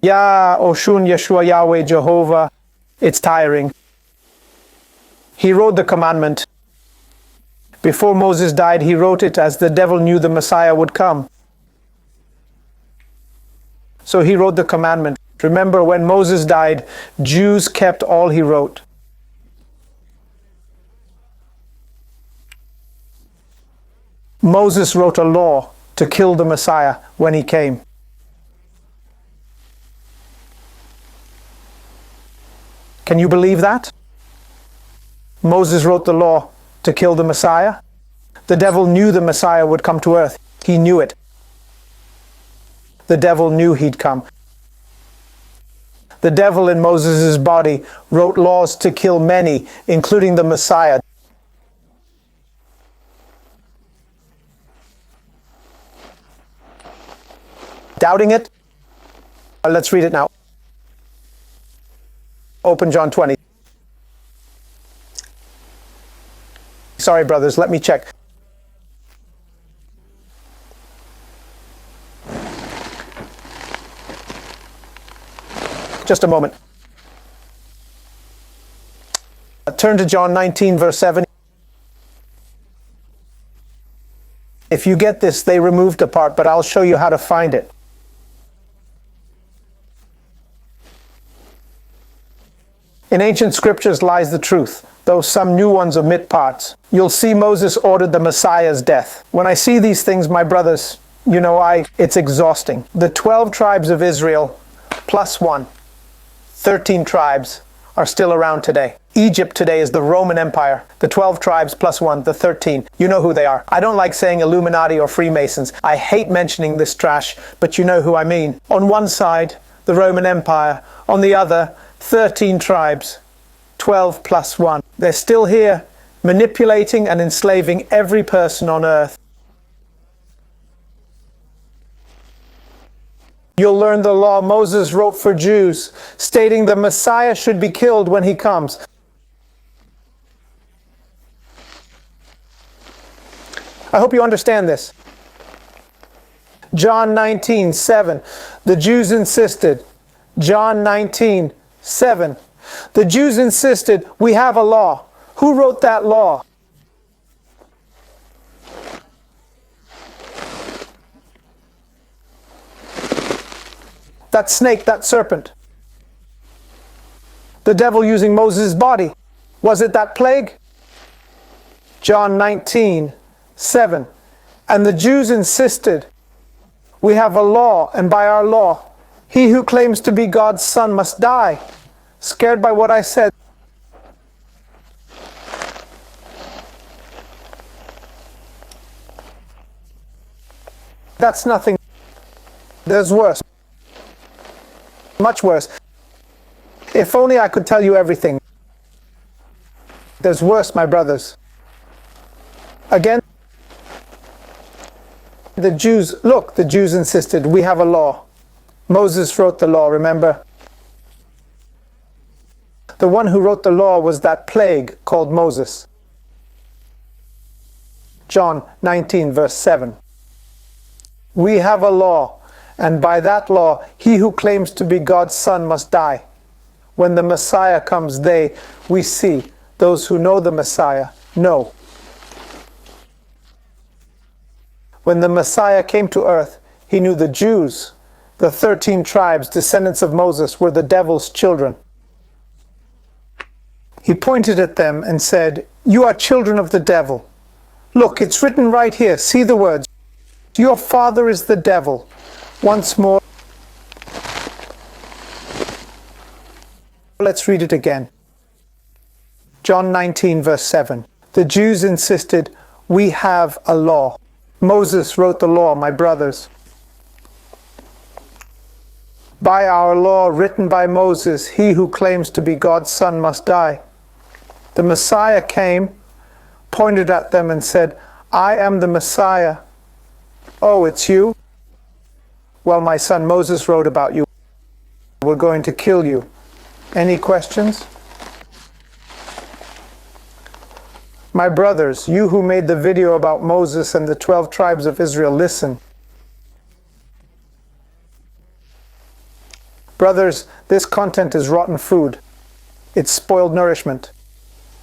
Yah, Oshun, Yeshua, Yahweh, Jehovah. It's tiring. He wrote the commandment. Before Moses died, he wrote it as the devil knew the Messiah would come. So he wrote the commandment. Remember, when Moses died, Jews kept all he wrote. Moses wrote a law to kill the Messiah when he came. Can you believe that? Moses wrote the law to kill the Messiah. The devil knew the Messiah would come to earth. He knew it. The devil knew he'd come. The devil in Moses' body wrote laws to kill many, including the Messiah. Doubting it? Let's read it now. Open John 20. Sorry, brothers, let me check. Just a moment. Turn to John 19, verse 7. If you get this, they removed a part, but I'll show you how to find it. In ancient scriptures lies the truth, though some new ones omit parts. You'll see Moses ordered the Messiah's death. When I see these things, my brothers, it's exhausting. The 12 tribes of Israel, plus one, 13 tribes, are still around today. Egypt today is the Roman Empire. The 12 tribes plus one, the 13. You know who they are. I don't like saying Illuminati or Freemasons. I hate mentioning this trash, but you know who I mean. On one side, the Roman Empire. On the other, 13 tribes, 12 plus 1. They're still here, manipulating and enslaving every person on earth. You'll learn the law Moses wrote for Jews, stating the Messiah should be killed when he comes. I hope you understand this. John 19:7. The Jews insisted. John 19:7. The Jews insisted, we have a law. Who wrote that law? That snake, that serpent. The devil using Moses' body. Was it that plague? John 19:7. And the Jews insisted, we have a law, and by our law, he who claims to be God's son must die. Scared by what I said. That's nothing. There's worse. Much worse. If only I could tell you everything. There's worse, my brothers. Again, the Jews insisted, we have a law. Moses wrote the law, remember? The one who wrote the law was that plague called Moses. John 19, verse 7. We have a law, and by that law, he who claims to be God's son must die. When the Messiah comes, we see, those who know the Messiah, know. When the Messiah came to earth, he knew the Jews, the 13 tribes, descendants of Moses, were the devil's children. He pointed at them and said, you are children of the devil. Look, it's written right here. See the words. Your father is the devil. Once more. Let's read it again. John 19, verse 7. The Jews insisted, we have a law. Moses wrote the law, my brothers. By our law written by Moses, he who claims to be God's son must die. The Messiah came, pointed at them and said, I am the Messiah. Oh, it's you? Well, my son Moses wrote about you. We're going to kill you. Any questions? My brothers, you who made the video about Moses and the 12 tribes of Israel, listen. Brothers, this content is rotten food. It's spoiled nourishment.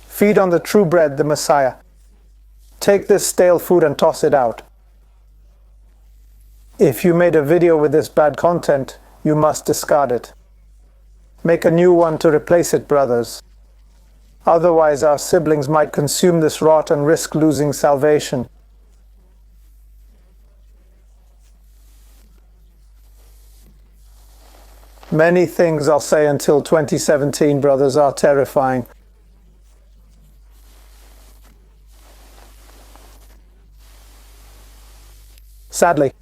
Feed on the true bread, the Messiah. Take this stale food and toss it out. If you made a video with this bad content, you must discard it. Make a new one to replace it, brothers. Otherwise, our siblings might consume this rot and risk losing salvation. Many things I'll say until 2017, brothers, are terrifying. Sadly,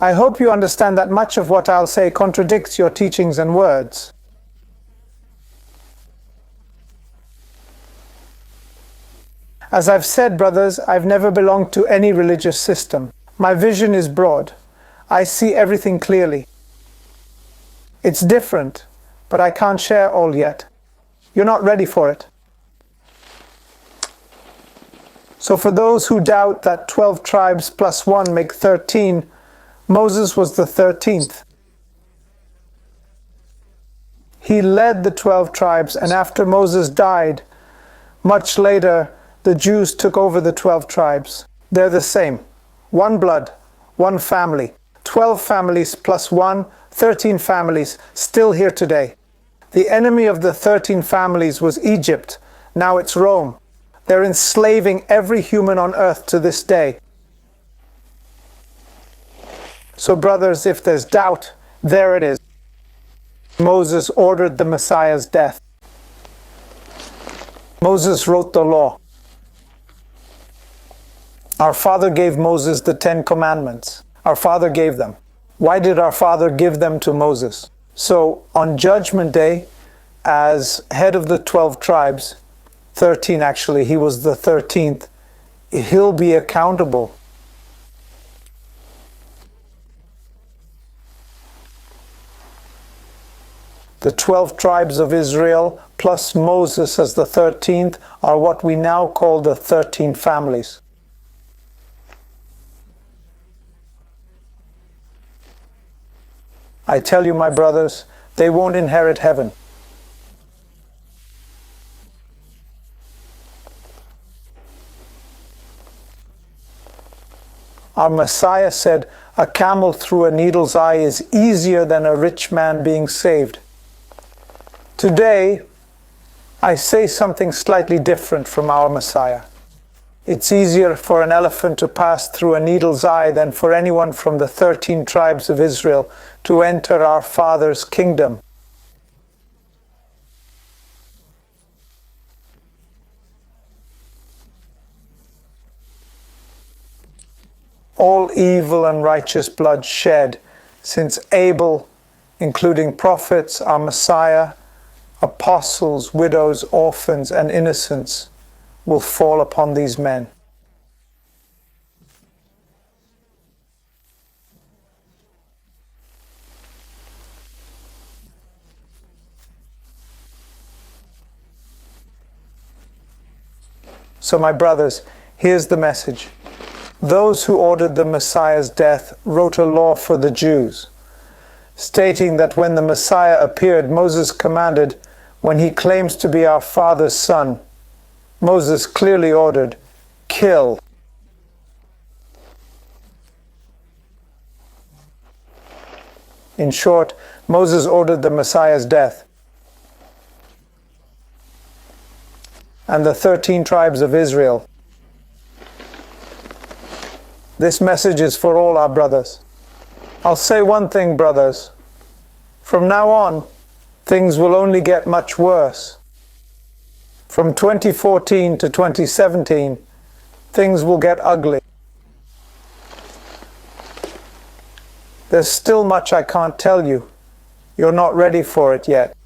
I hope you understand that much of what I'll say contradicts your teachings and words. As I've said, brothers, I've never belonged to any religious system. My vision is broad. I see everything clearly. It's different, but I can't share all yet. You're not ready for it. So for those who doubt that 12 tribes plus 1 make 13, Moses was the 13th. He led the 12 tribes, and after Moses died, much later, the Jews took over the 12 tribes. They're the same. One blood, one family. 12 families plus 1, 13 families, still here today. The enemy of the 13 families was Egypt. Now it's Rome. They're enslaving every human on earth to this day. So brothers, if there's doubt, there it is. Moses ordered the Messiah's death. Moses wrote the law. Our Father gave Moses the 10 Commandments. Our Father gave them. Why did our Father give them to Moses? So on Judgment Day, as head of the 12 tribes, 13 actually, he was the 13th, he'll be accountable. The 12 tribes of Israel plus Moses as the 13th are what we now call the 13 families. I tell you, my brothers, they won't inherit heaven. Our Messiah said, a camel through a needle's eye is easier than a rich man being saved. Today, I say something slightly different from our Messiah. It's easier for an elephant to pass through a needle's eye than for anyone from the 13 tribes of Israel to enter our Father's kingdom. All evil and righteous blood shed since Abel, including prophets, our Messiah, apostles, widows, orphans, and innocents, will fall upon these men. So my brothers, here's the message. Those who ordered the Messiah's death wrote a law for the Jews, stating that when the Messiah appeared, Moses commanded, when he claims to be our Father's son, Moses clearly ordered, kill. In short, Moses ordered the Messiah's death. And the 13 tribes of Israel. This message is for all our brothers. I'll say one thing, brothers. From now on, things will only get much worse. From 2014 to 2017, things will get ugly. There's still much I can't tell you. You're not ready for it yet.